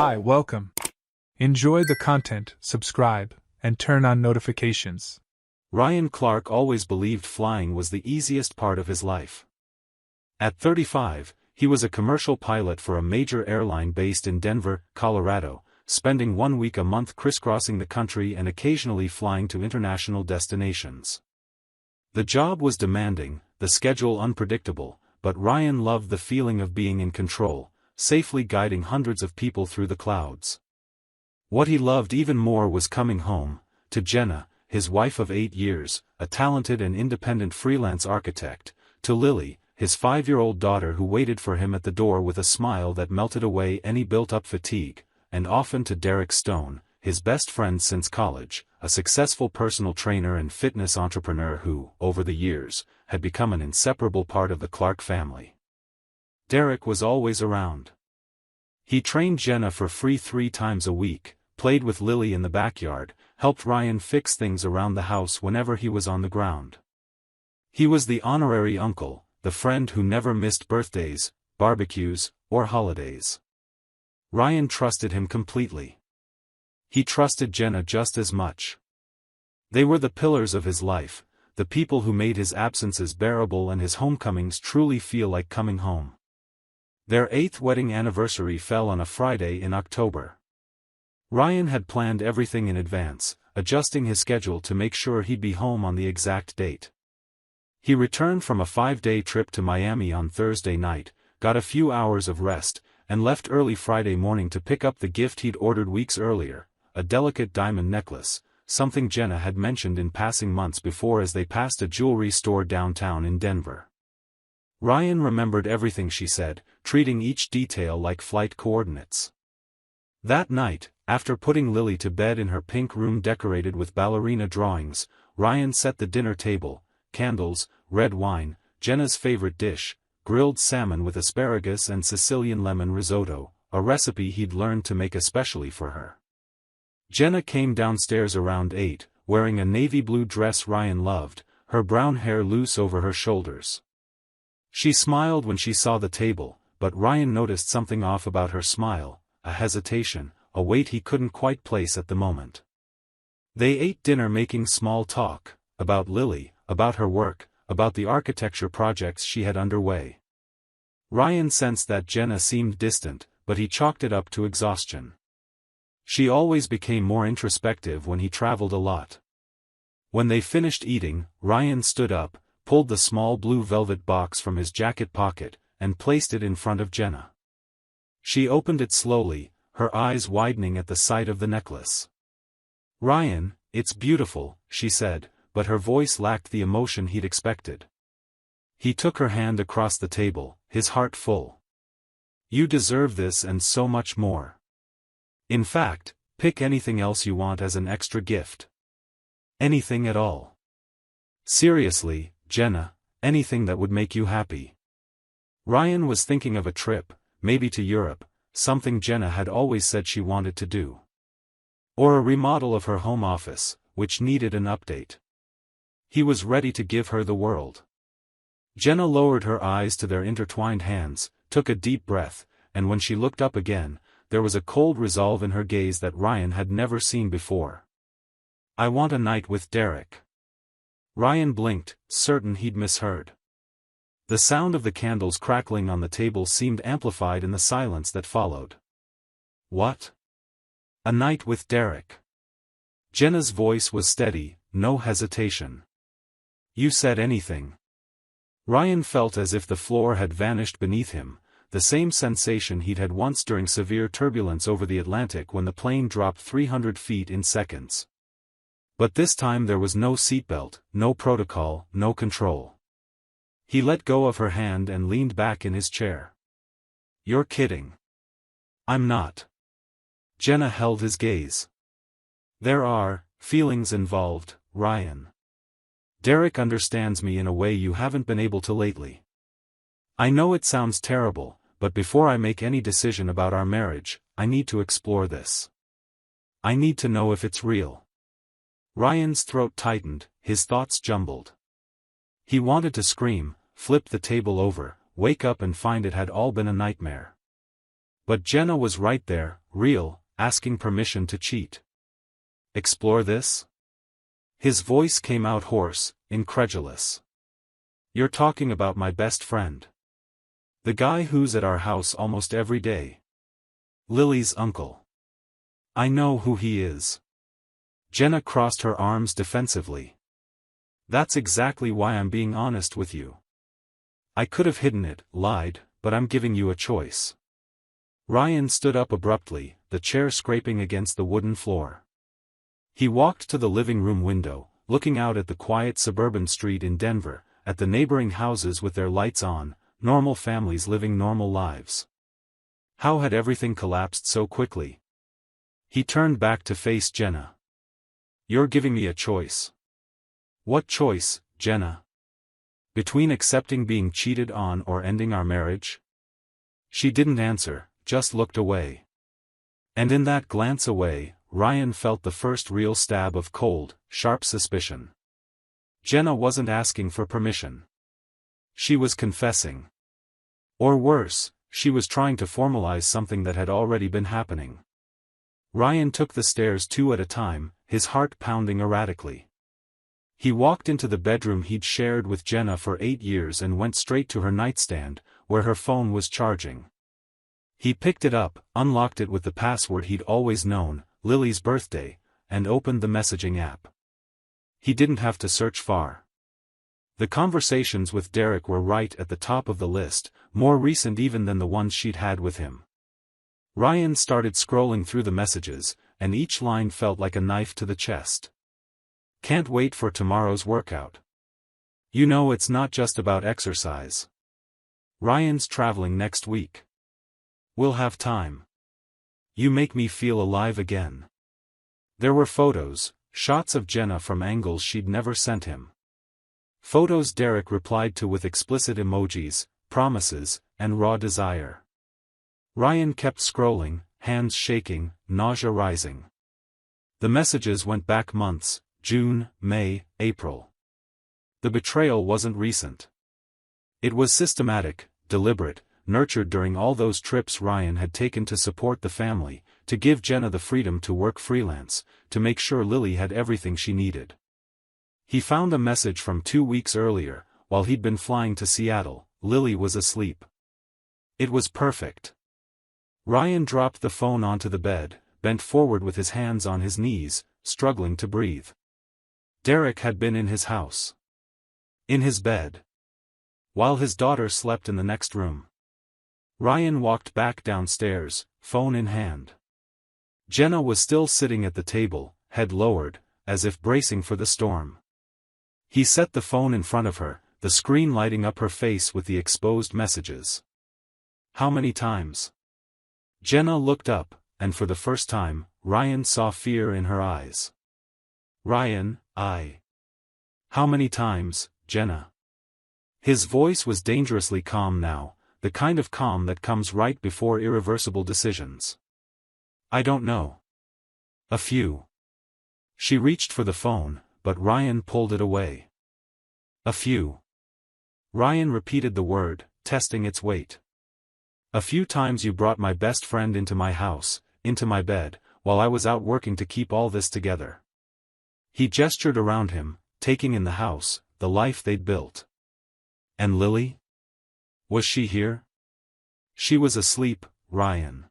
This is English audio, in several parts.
Hi, welcome. Enjoy the content, subscribe, and turn on notifications. Ryan Clark always believed flying was the easiest part of his life. At 35, he was a commercial pilot for a major airline based in Denver, Colorado, spending 1 week a month crisscrossing the country and occasionally flying to international destinations. The job was demanding, the schedule unpredictable, but Ryan loved the feeling of being in control, safely guiding hundreds of people through the clouds. What he loved even more was coming home, to Jenna, his wife of 8 years, a talented and independent freelance architect, to Lily, his 5-year-old daughter who waited for him at the door with a smile that melted away any built-up fatigue, and often to Derek Stone, his best friend since college, a successful personal trainer and fitness entrepreneur who, over the years, had become an inseparable part of the Clark family. Derek was always around. He trained Jenna for free 3 times a week, played with Lily in the backyard, helped Ryan fix things around the house whenever he was on the ground. He was the honorary uncle, the friend who never missed birthdays, barbecues, or holidays. Ryan trusted him completely. He trusted Jenna just as much. They were the pillars of his life, the people who made his absences bearable and his homecomings truly feel like coming home. Their 8th wedding anniversary fell on a Friday in October. Ryan had planned everything in advance, adjusting his schedule to make sure he'd be home on the exact date. He returned from a 5-day trip to Miami on Thursday night, got a few hours of rest, and left early Friday morning to pick up the gift he'd ordered weeks earlier, a delicate diamond necklace, something Jenna had mentioned in passing months before as they passed a jewelry store downtown in Denver. Ryan remembered everything she said, treating each detail like flight coordinates. That night, after putting Lily to bed in her pink room decorated with ballerina drawings, Ryan set the dinner table, candles, red wine, Jenna's favorite dish, grilled salmon with asparagus and Sicilian lemon risotto, a recipe he'd learned to make especially for her. Jenna came downstairs around 8, wearing a navy blue dress Ryan loved, her brown hair loose over her shoulders. She smiled when she saw the table, but Ryan noticed something off about her smile, a hesitation, a weight he couldn't quite place at the moment. They ate dinner making small talk, about Lily, about her work, about the architecture projects she had underway. Ryan sensed that Jenna seemed distant, but he chalked it up to exhaustion. She always became more introspective when he traveled a lot. When they finished eating, Ryan stood up, pulled the small blue velvet box from his jacket pocket, and placed it in front of Jenna. She opened it slowly, her eyes widening at the sight of the necklace. "Ryan, it's beautiful," she said, but her voice lacked the emotion he'd expected. He took her hand across the table, his heart full. "You deserve this and so much more. In fact, pick anything else you want as an extra gift. Anything at all. Seriously, Jenna, anything that would make you happy." Ryan was thinking of a trip, maybe to Europe, something Jenna had always said she wanted to do. Or a remodel of her home office, which needed an update. He was ready to give her the world. Jenna lowered her eyes to their intertwined hands, took a deep breath, and when she looked up again, there was a cold resolve in her gaze that Ryan had never seen before. "I want a night with Derek." Ryan blinked, certain he'd misheard. The sound of the candles crackling on the table seemed amplified in the silence that followed. "What? A night with Derek?" Jenna's voice was steady, no hesitation. "You said anything." Ryan felt as if the floor had vanished beneath him, the same sensation he'd had once during severe turbulence over the Atlantic when the plane dropped 300 feet in seconds. But this time there was no seatbelt, no protocol, no control. He let go of her hand and leaned back in his chair. "You're kidding." "I'm not." Jenna held his gaze. "There are feelings involved, Ryan. Derek understands me in a way you haven't been able to lately. I know it sounds terrible, but before I make any decision about our marriage, I need to explore this. I need to know if it's real." Ryan's throat tightened, his thoughts jumbled. He wanted to scream, flip the table over, wake up and find it had all been a nightmare. But Jenna was right there, real, asking permission to cheat. Explore this? His voice came out hoarse, incredulous. You're talking about my best friend. The guy who's at our house almost every day. Lily's uncle. I know who he is. Jenna crossed her arms defensively. That's exactly why I'm being honest with you. I could have hidden it, lied, but I'm giving you a choice. Ryan stood up abruptly, the chair scraping against the wooden floor. He walked to the living room window, looking out at the quiet suburban street in Denver, at the neighboring houses with their lights on, normal families living normal lives. How had everything collapsed so quickly? He turned back to face Jenna. You're giving me a choice. What choice, Jenna? Between accepting being cheated on or ending our marriage? She didn't answer, just looked away. And in that glance away, Ryan felt the first real stab of cold, sharp suspicion. Jenna wasn't asking for permission. She was confessing. Or worse, she was trying to formalize something that had already been happening. Ryan took the stairs 2 at a time, his heart pounding erratically. He walked into the bedroom he'd shared with Jenna for 8 years and went straight to her nightstand, where her phone was charging. He picked it up, unlocked it with the password he'd always known, Lily's birthday, and opened the messaging app. He didn't have to search far. The conversations with Derek were right at the top of the list, more recent even than the ones she'd had with him. Ryan started scrolling through the messages, and each line felt like a knife to the chest. Can't wait for tomorrow's workout. You know it's not just about exercise. Ryan's traveling next week. We'll have time. You make me feel alive again. There were photos, shots of Jenna from angles she'd never sent him. Photos Derek replied to with explicit emojis, promises, and raw desire. Ryan kept scrolling, hands shaking, nausea rising. The messages went back months, June, May, April. The betrayal wasn't recent. It was systematic, deliberate, nurtured during all those trips Ryan had taken to support the family, to give Jenna the freedom to work freelance, to make sure Lily had everything she needed. He found a message from 2 weeks earlier, while he'd been flying to Seattle. Lily was asleep. It was perfect. Ryan dropped the phone onto the bed, bent forward with his hands on his knees, struggling to breathe. Derek had been in his house. In his bed. While his daughter slept in the next room. Ryan walked back downstairs, phone in hand. Jenna was still sitting at the table, head lowered, as if bracing for the storm. He set the phone in front of her, the screen lighting up her face with the exposed messages. How many times? Jenna looked up, and for the first time, Ryan saw fear in her eyes. Ryan, How many times, Jenna? His voice was dangerously calm now, the kind of calm that comes right before irreversible decisions. I don't know. A few. She reached for the phone, but Ryan pulled it away. A few. Ryan repeated the word, testing its weight. A few times you brought my best friend into my house, into my bed, while I was out working to keep all this together. He gestured around him, taking in the house, the life they'd built. And Lily? Was she here? She was asleep, Ryan.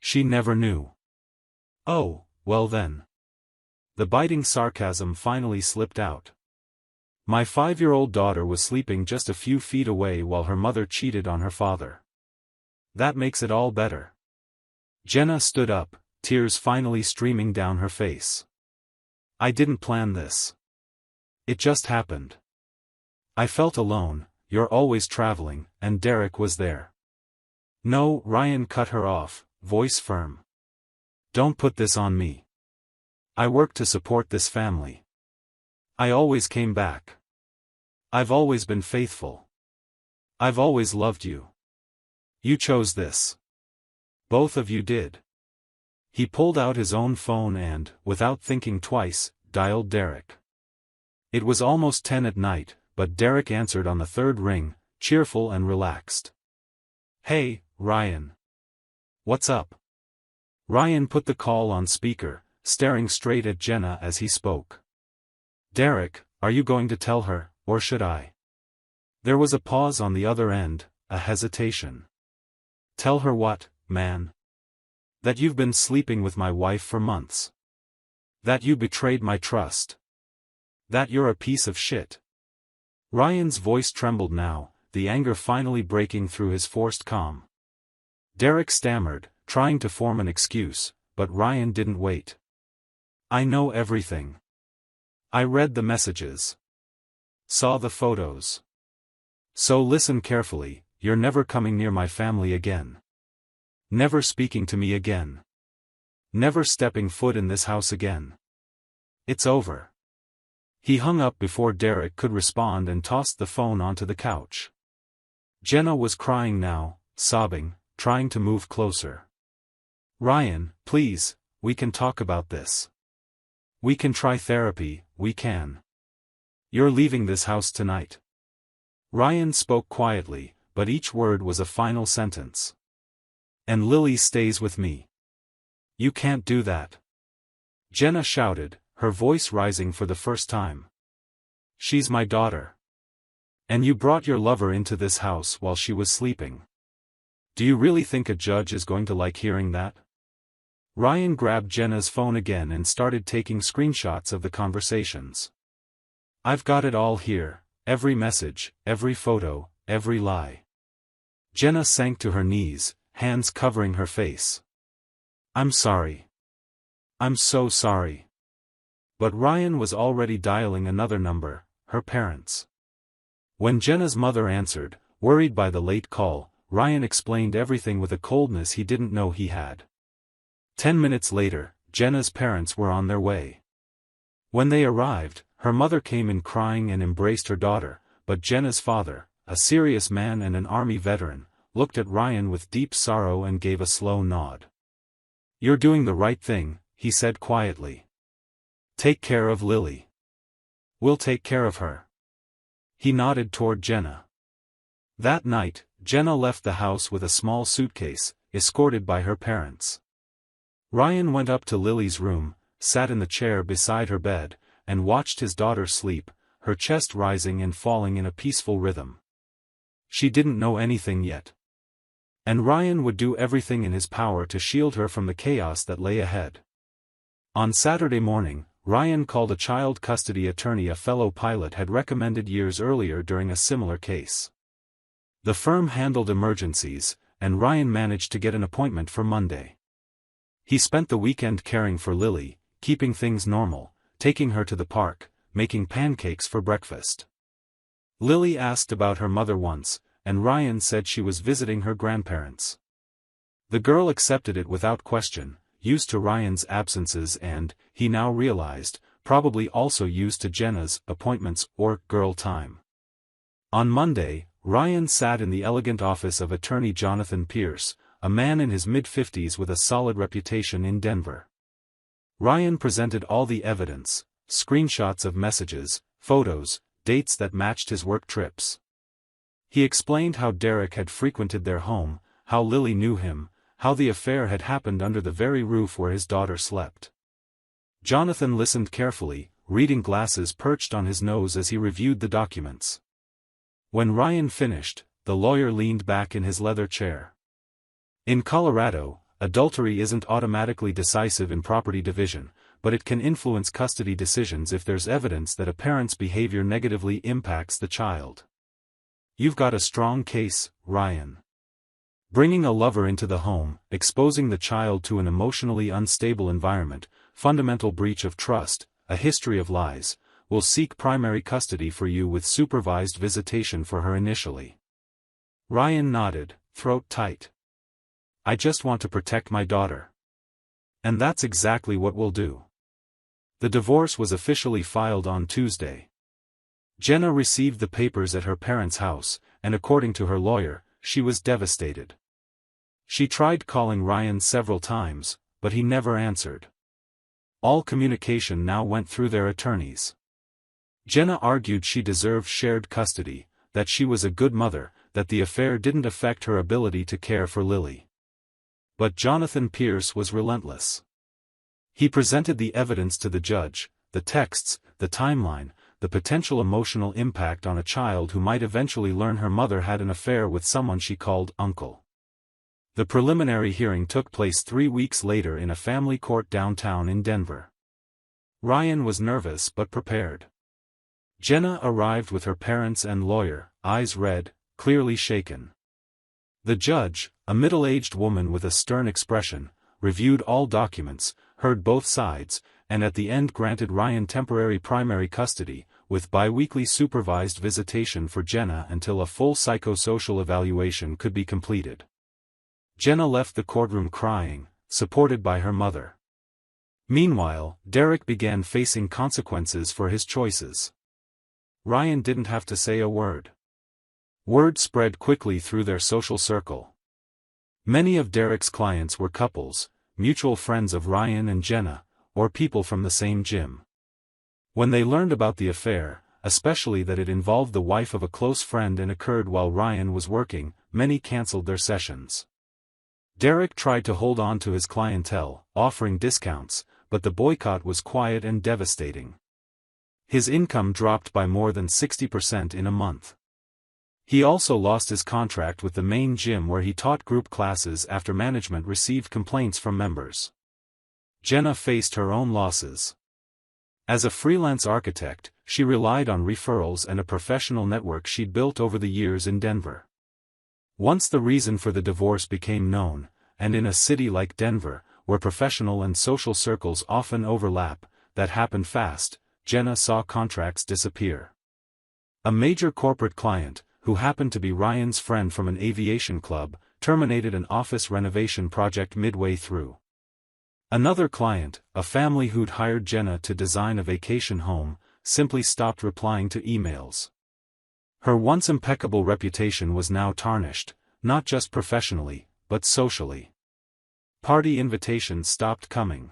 She never knew. Oh, well then. The biting sarcasm finally slipped out. My 5-year-old daughter was sleeping just a few feet away while her mother cheated on her father. That makes it all better. Jenna stood up, tears finally streaming down her face. I didn't plan this. It just happened. I felt alone, you're always traveling, and Derek was there. No, Ryan cut her off, voice firm. Don't put this on me. I work to support this family. I always came back. I've always been faithful. I've always loved you. You chose this. Both of you did. He pulled out his own phone and, without thinking twice, dialed Derek. It was almost 10 at night, but Derek answered on the third ring, cheerful and relaxed. Hey, Ryan. What's up? Ryan put the call on speaker, staring straight at Jenna as he spoke. Derek, are you going to tell her, or should I? There was a pause on the other end, a hesitation. Tell her what, man? That you've been sleeping with my wife for months. That you betrayed my trust. That you're a piece of shit. Ryan's voice trembled now, the anger finally breaking through his forced calm. Derek stammered, trying to form an excuse, but Ryan didn't wait. I know everything. I read the messages. Saw the photos. So listen carefully, you're never coming near my family again. Never speaking to me again. Never stepping foot in this house again. It's over. He hung up before Derek could respond and tossed the phone onto the couch. Jenna was crying now, sobbing, trying to move closer. Ryan, please, we can talk about this. We can try therapy, we can. You're leaving this house tonight. Ryan spoke quietly, but each word was a final sentence. And Lily stays with me. You can't do that. Jenna shouted, her voice rising for the first time. She's my daughter. And you brought your lover into this house while she was sleeping. Do you really think a judge is going to like hearing that? Ryan grabbed Jenna's phone again and started taking screenshots of the conversations. I've got it all here, every message, every photo, every lie. Jenna sank to her knees, hands covering her face. I'm sorry. I'm so sorry. But Ryan was already dialing another number, her parents. When Jenna's mother answered, worried by the late call, Ryan explained everything with a coldness he didn't know he had. 10 minutes later, Jenna's parents were on their way. When they arrived, her mother came in crying and embraced her daughter, but Jenna's father, a serious man and an army veteran, looked at Ryan with deep sorrow and gave a slow nod. You're doing the right thing, he said quietly. Take care of Lily. We'll take care of her. He nodded toward Jenna. That night, Jenna left the house with a small suitcase, escorted by her parents. Ryan went up to Lily's room, sat in the chair beside her bed, and watched his daughter sleep, her chest rising and falling in a peaceful rhythm. She didn't know anything yet. And Ryan would do everything in his power to shield her from the chaos that lay ahead. On Saturday morning, Ryan called a child custody attorney a fellow pilot had recommended years earlier during a similar case. The firm handled emergencies, and Ryan managed to get an appointment for Monday. He spent the weekend caring for Lily, keeping things normal, taking her to the park, making pancakes for breakfast. Lily asked about her mother once, and Ryan said she was visiting her grandparents. The girl accepted it without question, used to Ryan's absences and, he now realized, probably also used to Jenna's appointments or girl time. On Monday, Ryan sat in the elegant office of attorney Jonathan Pierce, a man in his mid-50s with a solid reputation in Denver. Ryan presented all the evidence, screenshots of messages, photos, dates that matched his work trips. He explained how Derek had frequented their home, how Lily knew him, how the affair had happened under the very roof where his daughter slept. Jonathan listened carefully, reading glasses perched on his nose as he reviewed the documents. When Ryan finished, the lawyer leaned back in his leather chair. In Colorado, adultery isn't automatically decisive in property division, but it can influence custody decisions if there's evidence that a parent's behavior negatively impacts the child. You've got a strong case, Ryan. Bringing a lover into the home, exposing the child to an emotionally unstable environment, fundamental breach of trust, a history of lies, will seek primary custody for you with supervised visitation for her initially. Ryan nodded, throat tight. I just want to protect my daughter. And that's exactly what we'll do. The divorce was officially filed on Tuesday. Jenna received the papers at her parents' house, and according to her lawyer, she was devastated. She tried calling Ryan several times, but he never answered. All communication now went through their attorneys. Jenna argued she deserved shared custody, that she was a good mother, that the affair didn't affect her ability to care for Lily. But Jonathan Pierce was relentless. He presented the evidence to the judge, the texts, the timeline, the potential emotional impact on a child who might eventually learn her mother had an affair with someone she called uncle. The preliminary hearing took place 3 weeks later in a family court downtown in Denver. Ryan was nervous but prepared. Jenna arrived with her parents and lawyer, eyes red, clearly shaken. The judge, a middle-aged woman with a stern expression, reviewed all documents, heard both sides, and at the end granted Ryan temporary primary custody, with bi-weekly supervised visitation for Jenna until a full psychosocial evaluation could be completed. Jenna left the courtroom crying, supported by her mother. Meanwhile, Derek began facing consequences for his choices. Ryan didn't have to say a word. Word spread quickly through their social circle. Many of Derek's clients were couples, mutual friends of Ryan and Jenna, or people from the same gym. When they learned about the affair, especially that it involved the wife of a close friend and occurred while Ryan was working, many canceled their sessions. Derek tried to hold on to his clientele, offering discounts, but the boycott was quiet and devastating. His income dropped by more than 60% in a month. He also lost his contract with the main gym where he taught group classes after management received complaints from members. Jenna faced her own losses. As a freelance architect, she relied on referrals and a professional network she'd built over the years in Denver. Once the reason for the divorce became known, and in a city like Denver, where professional and social circles often overlap, that happened fast, Jenna saw contracts disappear. A major corporate client, who happened to be Ryan's friend from an aviation club, terminated an office renovation project midway through. Another client, a family who'd hired Jenna to design a vacation home, simply stopped replying to emails. Her once impeccable reputation was now tarnished, not just professionally, but socially. Party invitations stopped coming.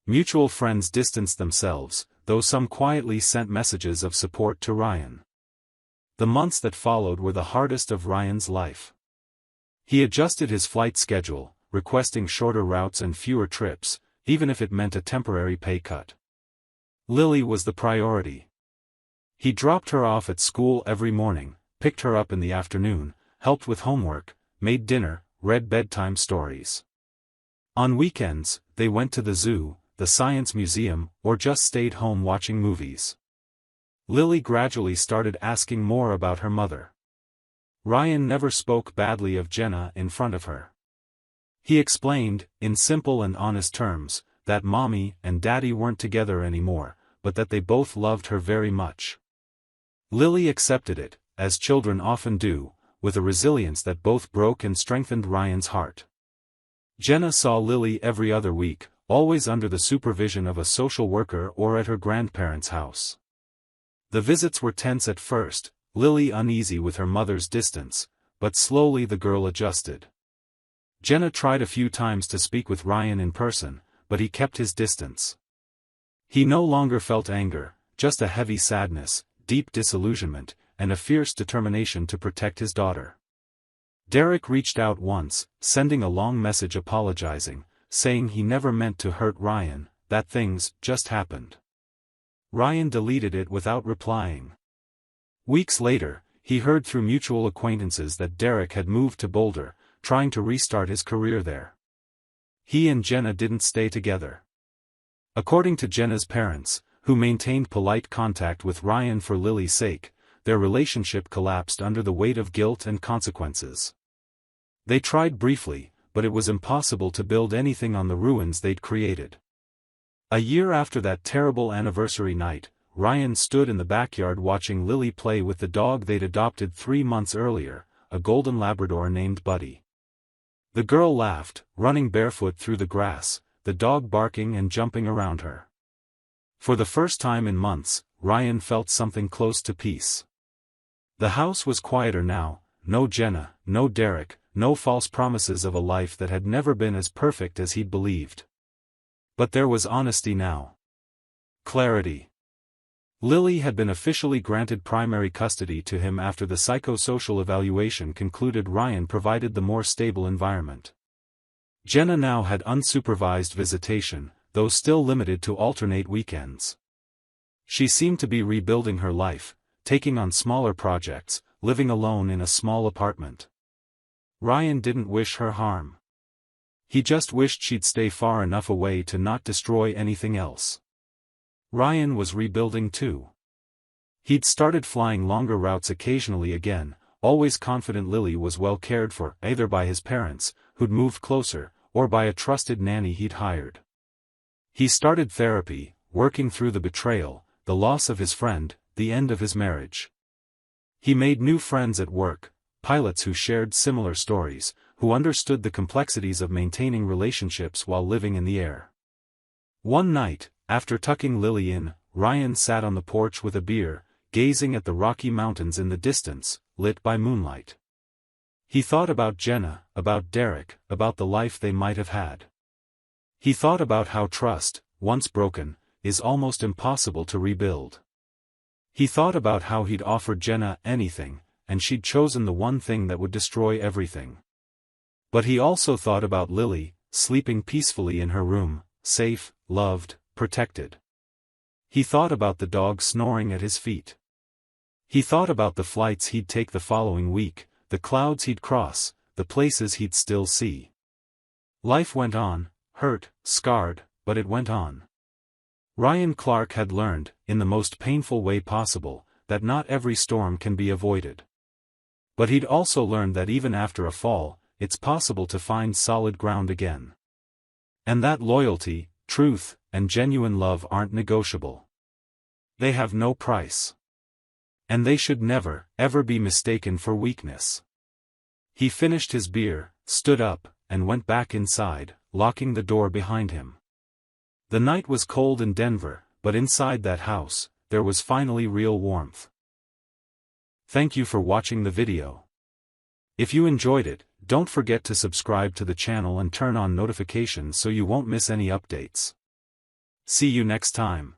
Mutual friends distanced themselves, though some quietly sent messages of support to Ryan. The months that followed were the hardest of Ryan's life. He adjusted his flight schedule, requesting shorter routes and fewer trips, even if it meant a temporary pay cut. Lily was the priority. He dropped her off at school every morning, picked her up in the afternoon, helped with homework, made dinner, read bedtime stories. On weekends, they went to the zoo, the science museum, or just stayed home watching movies. Lily gradually started asking more about her mother. Ryan never spoke badly of Jenna in front of her. He explained, in simple and honest terms, that Mommy and Daddy weren't together anymore, but that they both loved her very much. Lily accepted it, as children often do, with a resilience that both broke and strengthened Ryan's heart. Jenna saw Lily every other week, always under the supervision of a social worker or at her grandparents' house. The visits were tense at first, Lily uneasy with her mother's distance, but slowly the girl adjusted. Jenna tried a few times to speak with Ryan in person, but he kept his distance. He no longer felt anger, just a heavy sadness, deep disillusionment, and a fierce determination to protect his daughter. Derek reached out once, sending a long message apologizing, saying he never meant to hurt Ryan, that things just happened. Ryan deleted it without replying. Weeks later, he heard through mutual acquaintances that Derek had moved to Boulder, trying to restart his career there. He and Jenna didn't stay together. According to Jenna's parents, who maintained polite contact with Ryan for Lily's sake, their relationship collapsed under the weight of guilt and consequences. They tried briefly, but it was impossible to build anything on the ruins they'd created. A year after that terrible anniversary night, Ryan stood in the backyard watching Lily play with the dog they'd adopted 3 months earlier, a golden Labrador named Buddy. The girl laughed, running barefoot through the grass, the dog barking and jumping around her. For the first time in months, Ryan felt something close to peace. The house was quieter now, no Jenna, no Derek, no false promises of a life that had never been as perfect as he'd believed. But there was honesty now. Clarity. Lily had been officially granted primary custody to him after the psychosocial evaluation concluded Ryan provided the more stable environment. Jenna now had unsupervised visitation, though still limited to alternate weekends. She seemed to be rebuilding her life, taking on smaller projects, living alone in a small apartment. Ryan didn't wish her harm. He just wished she'd stay far enough away to not destroy anything else. Ryan was rebuilding too. He'd started flying longer routes occasionally again, always confident Lily was well cared for, either by his parents, who'd moved closer, or by a trusted nanny he'd hired. He started therapy, working through the betrayal, the loss of his friend, the end of his marriage. He made new friends at work, pilots who shared similar stories, who understood the complexities of maintaining relationships while living in the air. One night, after tucking Lily in, Ryan sat on the porch with a beer, gazing at the Rocky Mountains in the distance, lit by moonlight. He thought about Jenna, about Derek, about the life they might have had. He thought about how trust, once broken, is almost impossible to rebuild. He thought about how he'd offered Jenna anything, and she'd chosen the one thing that would destroy everything. But he also thought about Lily, sleeping peacefully in her room, safe, loved, protected. He thought about the dog snoring at his feet. He thought about the flights he'd take the following week, the clouds he'd cross, the places he'd still see. Life went on, hurt, scarred, but it went on. Ryan Clark had learned, in the most painful way possible, that not every storm can be avoided. But he'd also learned that even after a fall, it's possible to find solid ground again. And that loyalty, truth, and genuine love aren't negotiable. They have no price. And they should never, ever be mistaken for weakness. He finished his beer, stood up, and went back inside, locking the door behind him. The night was cold in Denver, but inside that house, there was finally real warmth. Thank you for watching the video. If you enjoyed it, don't forget to subscribe to the channel and turn on notifications so you won't miss any updates. See you next time.